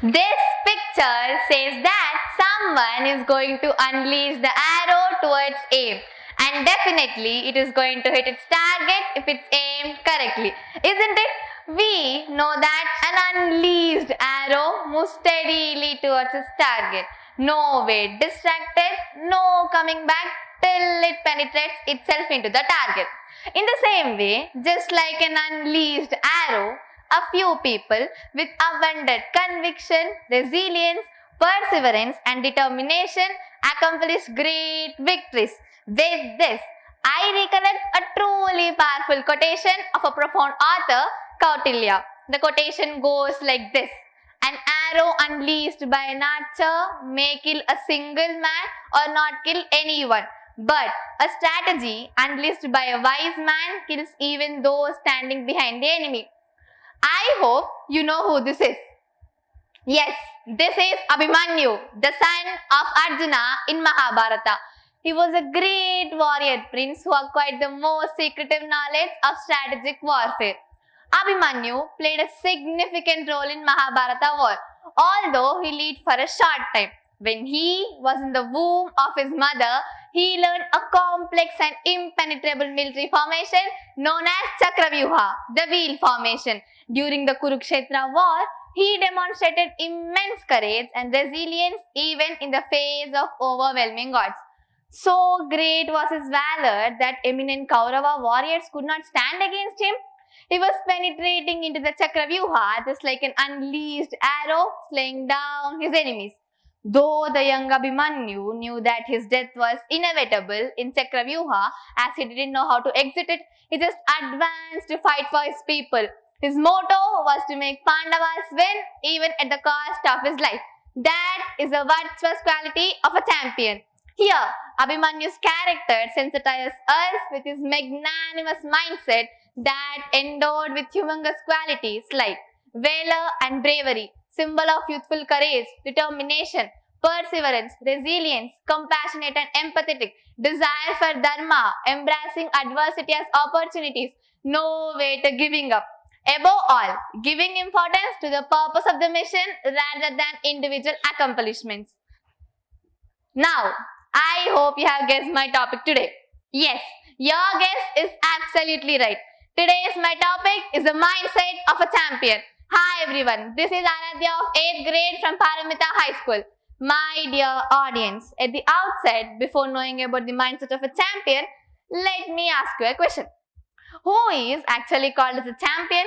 This picture says that someone is going to unleash the arrow towards aim, and definitely it is going to hit its target if it's aimed correctly, isn't it? We know that an unleashed arrow moves steadily towards its target. No way distracted, no coming back till it penetrates itself into the target. In the same way, just like an unleashed arrow, a few people with abundant conviction, resilience, perseverance, and determination accomplish great victories. With this, I recollect a truly powerful quotation of a profound author, Kautilya. The quotation goes like this: an arrow unleashed by an archer may kill a single man or not kill anyone. But a strategy unleashed by a wise man kills even those standing behind the enemy. I hope you know who this is. Yes, this is Abhimanyu, the son of Arjuna in Mahabharata. He was a great warrior prince who acquired the most secretive knowledge of strategic warfare. Abhimanyu played a significant role in Mahabharata war, although he lived for a short time. When he was in the womb of his mother, he learned a complex and impenetrable military formation known as Chakravyuha, the wheel formation. During the Kurukshetra war, he demonstrated immense courage and resilience even in the face of overwhelming odds. So great was his valor that eminent Kaurava warriors could not stand against him. He was penetrating into the Chakravyuha just like an unleashed arrow, slaying down his enemies. Though the young Abhimanyu knew that his death was inevitable in Chakravyuha, as he didn't know how to exit it, he just advanced to fight for his people. His motto was to make Pandavas win even at the cost of his life. That is the virtuous quality of a champion. Here, Abhimanyu's character sensitizes us with his magnanimous mindset that endowed with humongous qualities like valor and bravery, symbol of youthful courage, determination, perseverance, resilience, compassionate and empathetic, desire for dharma, embracing adversity as opportunities, no way to giving up. Above all, giving importance to the purpose of the mission rather than individual accomplishments. Now, I hope you have guessed my topic today. Yes, your guess is absolutely right. Today's my topic is the mindset of a champion. Hi everyone, this is Aradhya of 8th grade from Paramita High School. My dear audience, at the outset, before knowing about the mindset of a champion, let me ask you a question. Who is actually called as a champion?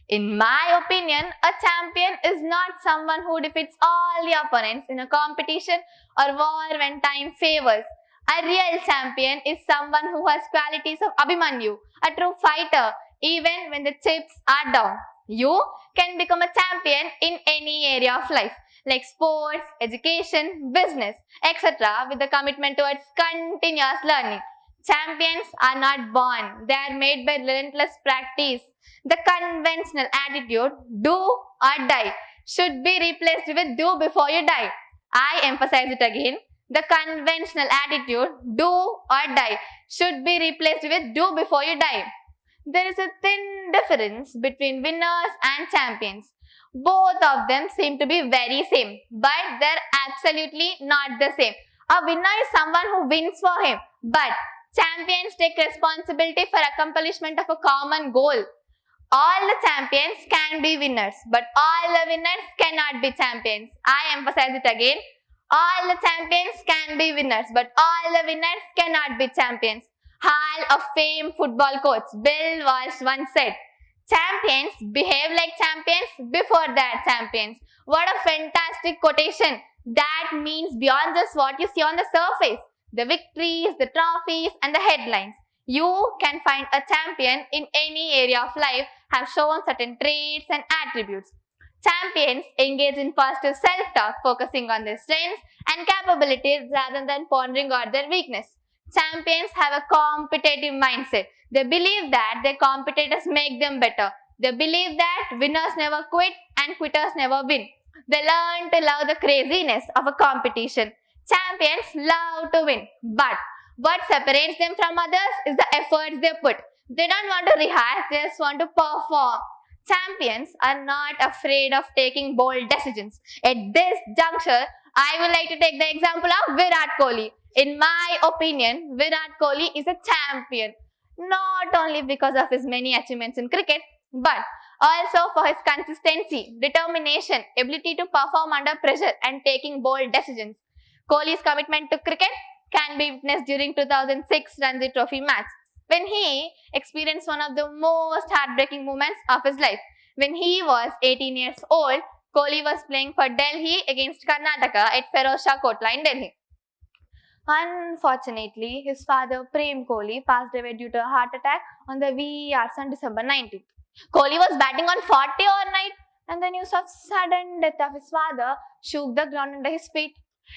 In my opinion, a champion is not someone who defeats all the opponents in a competition or war when time favors. A real champion is someone who has qualities of Abhimanyu, a true fighter, even when the chips are down. You can become a champion in any area of life, like sports, education, business, etc., with the commitment towards continuous learning. Champions are not born, they are made by relentless practice. The conventional attitude, do or die, should be replaced with do before you die. I emphasize it again. The conventional attitude, do or die, should be replaced with do before you die. There is a thin difference between winners and champions. Both of them seem to be very same, but they're absolutely not the same. A winner is someone who wins for him, but champions take responsibility for accomplishment of a common goal. All the champions can be winners, but all the winners cannot be champions. I emphasize it again. All the champions can be winners, but all the winners cannot be champions. Hall of Fame football coach Bill Walsh once said, champions behave like champions before they are champions. What a fantastic quotation. That means beyond just what you see on the surface, the victories, the trophies and the headlines. You can find a champion in any area of life have shown certain traits and attributes. Champions engage in positive self-talk, focusing on their strengths and capabilities rather than pondering on their weakness. Champions have a competitive mindset. They believe that their competitors make them better. They believe that winners never quit and quitters never win. They learn to love the craziness of a competition. Champions love to win, but what separates them from others is the efforts they put. They don't want to rehearse, they just want to perform. Champions are not afraid of taking bold decisions. At this juncture, I would like to take the example of Virat Kohli. In my opinion, Virat Kohli is a champion, not only because of his many achievements in cricket, but also for his consistency, determination, ability to perform under pressure and taking bold decisions. Kohli's commitment to cricket can be witnessed during 2006 Ranji Trophy match, when he experienced one of the most heartbreaking moments of his life. When he was 18 years old, Kohli was playing for Delhi against Karnataka at Ferozshah Kotla in Delhi. Unfortunately, his father Prem Kohli passed away due to a heart attack on the wee hours on December 19th. Kohli was batting on 40 overnight, and the news of sudden death of his father shook the ground under his feet.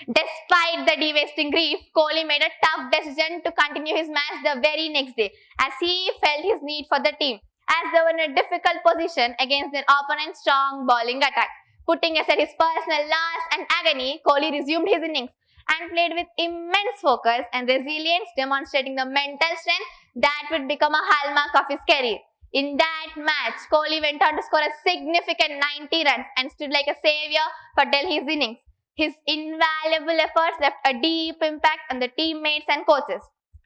Despite the devastating grief, Kohli made a tough decision to continue his match the very next day, as he felt his need for the team, as they were in a difficult position against their opponent's strong bowling attack. Putting aside his personal loss and agony, Kohli resumed his innings and played with immense focus and resilience, demonstrating the mental strength that would become a hallmark of his career. In that match, Kohli went on to score a significant 90 runs and stood like a savior for Delhi's innings. His invaluable efforts left a deep impact on the teammates and coaches.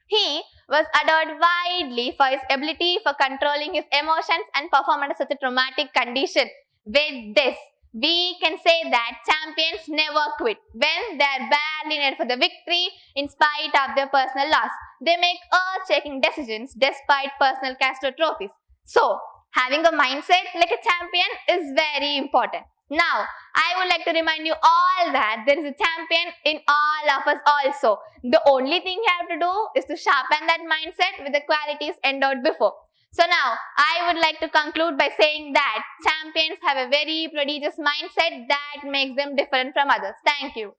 He was adored widely for his ability for controlling his emotions and perform under such a traumatic condition. With this, we can say that champions never quit. When they are badly needed for the victory, in spite of their personal loss, they make earth-shaking decisions despite personal catastrophes. So, having a mindset like a champion is very important. Now, I would like to remind you all that there is a champion in all of us also. The only thing you have to do is to sharpen that mindset with the qualities endowed before. So now, I would like to conclude by saying that champions have a very prodigious mindset that makes them different from others. Thank you.